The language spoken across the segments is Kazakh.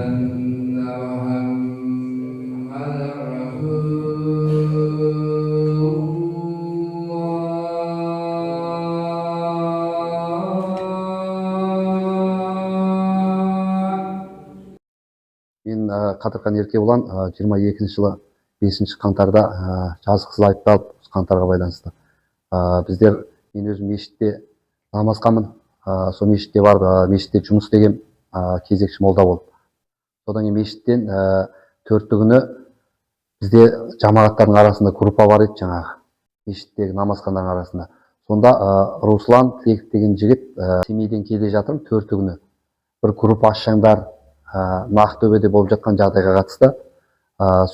Мен Қадырхан Еркебұлан 22 жылы 5 қаңтарда жазықсыз айыпталып қаңтарға байланысты. Біздер, мен өзім мешітте намазғамын. Сол мешітте барып, мешітте жұмыс істеген кезекші молда болып. Содан кейін мешіттен төртті күні бізде жамағаттардың арасында группа бар еді, жаңағы мешіттегі намазхандардың арасында. Сонда Руслан Тілек деген жігіт Семейден келе жатырмын төртті күні. Бір группа ашсаңдар, Ақтөбеде болып жатқан жағдайға қатысты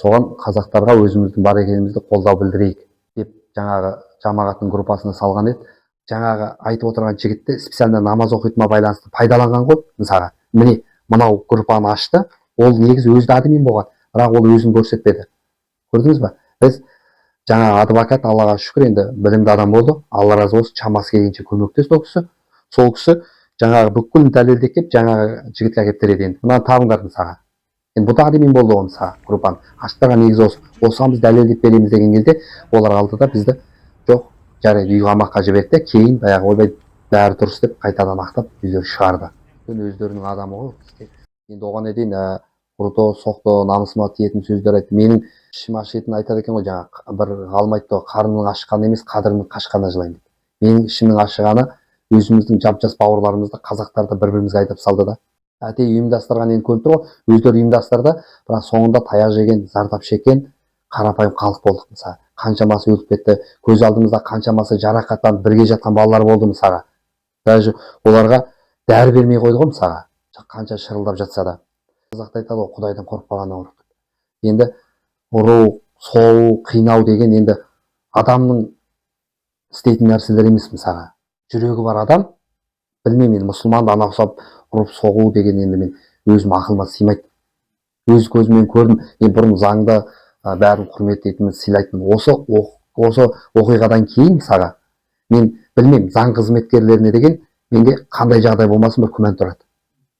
соған қазақтарға өзіміздің бар екенімізді қолдау білдірейік деп жаңағы жамағаттың группасына салған еді. Жаңағы айтып отырған жігітті специально намаз оқитынына байланысты пайдаланған ғой. Мысалға, міне мынау группаны ашты, ол негізі өзі админ болған, бірақ ол өзін көрсетпеді. Көрдіңіз ба? Біз жаңағы адвокат, Аллаға шүкір, енді білімді адам болды, Алла разы болсын, шамасы келгенше көмектесті. Сол кісі жаңағы бүкіл дәлелдеп келіп, жаңағы жігітке әкеліп береді. Енді мынаны табыңдар мысалға. Енді бұда админ болды ғой мысалға, группаны аштырған негізі осы. Осыған біз дәлелдеп береміз деген кезде олар алды да бізді жоқ, жарайды, үй қамаққа жіберді, кейін баяғы ойбай бәрі дұрыс деп қайтадан ақтап өздері шығарды. Өздерінің адамы ғой. Енді оған дейін ұрды, соқты, намысыма тиетін сөздер айтты. Менің ішім ашитын айтады екен ғой, жаңағы бір ғалым айтты, қарнының ашқаны емес, қадірінің қашқаны жылаймын деп. Менің ішімнің ашығаны өзіміздің жап-жас бауырларымызды, қазақтарды бір-бірімізге айдап салды да. Әдейі ұйымдастырған енді көріп тұр ғой, өздері ұйымдастырды, бірақ соңында таяқ жеген, зардап шеккен қарапайым халық болдық. Мысалы, қаншамасы өліп кетті, көз алдымызда қаншамасы жарақаттанып бірге жатқан балалар болды мысалға. Даже оларға дәрі бермей қойды ғой мысалға, қанша шырылдап жатса да. Қазақта айтады ғой, Құдайдан қорықпағаннан ұрық. Енді ұру, соғу, қинау деген енді адамның істейтін нәрселер емес мысалға. Жүрегі бар адам, білмеймін, мұсылманды ана ұқсап ұрып соғу деген енді мен өзім ақылыма сыймайды. Өз көзіммен көрдім. Мен бұрын заңды бәрін құрметтейтінмін, сыйлайтынмын. Осы оқиғадан кейін мысалға мен білмеймін, заң қызметкерлеріне деген менде қандай жағдай болмасын бір күмән тұрады.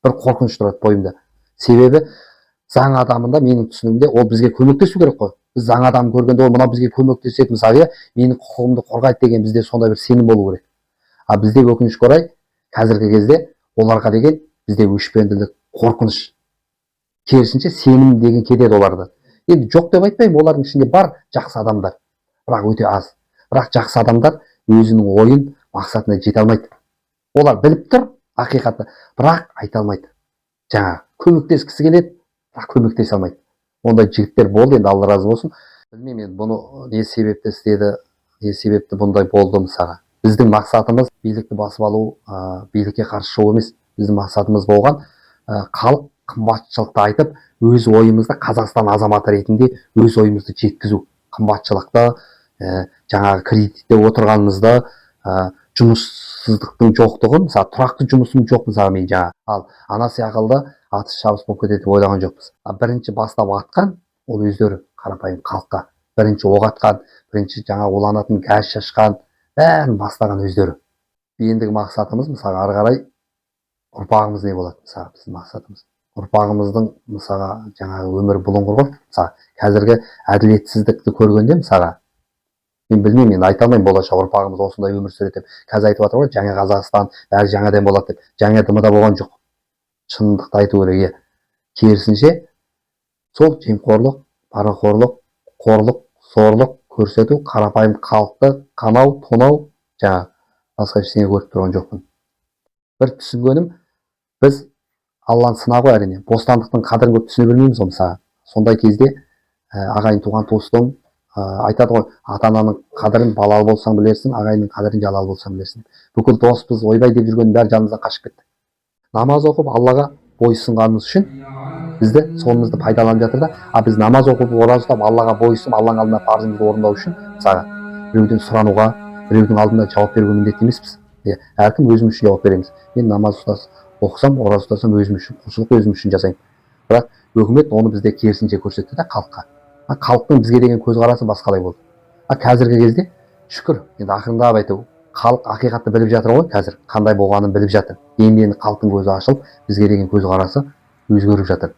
Бір қорқыныш тұрады бойымда. Себебі заң адамында менің түсінігімде ол бізге көмектесу керек қой. Біз заң адамын көргенде ол мынау бізге көмектеседі мысалы, менің құқығымды қорғайды деген бізде сондай бір сенім болу керек. Бізде өкінішке орай қазіргі кезде оларға деген бізде өшпенділік, қорқыныш, керісінше сенім деген кетеді оларды. Енді жоқ деп айтпаймын, олардың ішінде бар жақсы адамдар, бірақ өте аз. Бірақ жақсы адамдар өзінің ойын, мақсатына жете алмайды. Олар біліп тұр ақиқатты, бірақ айта алмайды. Жаңа көмектескісі келеді, бірақ көмектесе алмайды. Ондай жігіттер болды, енді Алла разы болсын. Білмеймін, бұны не себепті істеді, не себепті бұндай болды мысалға. Біздің мақсатымыз билікті басып алу, билікке қарсы шығу емес. Біздің мақсатымыз болған халық қымбатшылықты айтып, өз ойымызды Қазақстан азаматы ретінде өз ойымызды жеткізу. Қымбатшылықты, жаңағы кредитте отырғанымызды, жұмыссыздықтың жоқтығын, мысалы тұрақты жұмысым жоқ мысалы мен жаңа. Ал ана сияқты атыс шабыс болып кетеді деп ойлаған жоқпыз. Бірінші бастап атқан ол өздері қарапайым халыққа. Бірінші оқ атқан, бірінші жаңа уланатын газ шашқан, бәрін бастаған өздері. Ендігі мақсатымыз мысалы ары қарай ұрпағымыз не болады мысалы біздің мақсатымыз. Ұрпағымыздың мысалға жаңағы өмір бұлыңғыр ғой. Мысалы қазіргі әділетсіздікті көргенде мысалға мен білмеймін, мен айта алмаймын болашақ ұрпағымыз осындай өмір сүреді деп. Қазір айтып жатыр ғой, жаңа Қазақстан бәрі жаңадан болады деп. Жаңа дымыда болған жоқ. Шындықты айту керек. Керісінше сол жемқорлық, парақорлық, қорлық, зорлық көрсету, қарапайым халықты қанау, тонау, жаңа басқа ештеңе көріп тұрған жоқпын. Бір түсінгенім, біз Алланы сынағы әрине, бостандықтың қадірін көп түсіне білмейміз ғой мысалға. Сондай кезде ағайын туған туыстың айтады ғой, ата-ананың қадірін балалы болсаң білерсің, ағайынның қадірін жалалы болсаң білерсің. Бүкіл доспыз, ойбай деп жүрген бәрі жанымыздан қашып кетті. Намаз оқып Аллаға бойұсынғанымыз үшін бізді сонымызды пайдаланып жатыр да, біз намаз оқып, ораза ұстап, Аллаға бойұсынып, Алланың алдында парызымызды орындау үшін мысалға біреуден сұрануға, біреудің алдында жауап беруге міндетті емеспіз. Әркім өзіміз үшін жауап береміз. Мен намаз оқысам, ораза ұстасам өзім үшін, құлшылық өзім үшін жасаймын. Бірақ өкімет оны бізде керісінше көрсетті да халыққа. Халықтың бізге деген көзқарасы басқалай болды. Қазіргі кезде шүкір, енді ақырындап айту, халық ақиқатты біліп жатыр ғой, қазір қандай болғанын біліп жатыр. Енді халықтың көзі ашылып, бізге деген көзқарасы өзгеріп жатыр.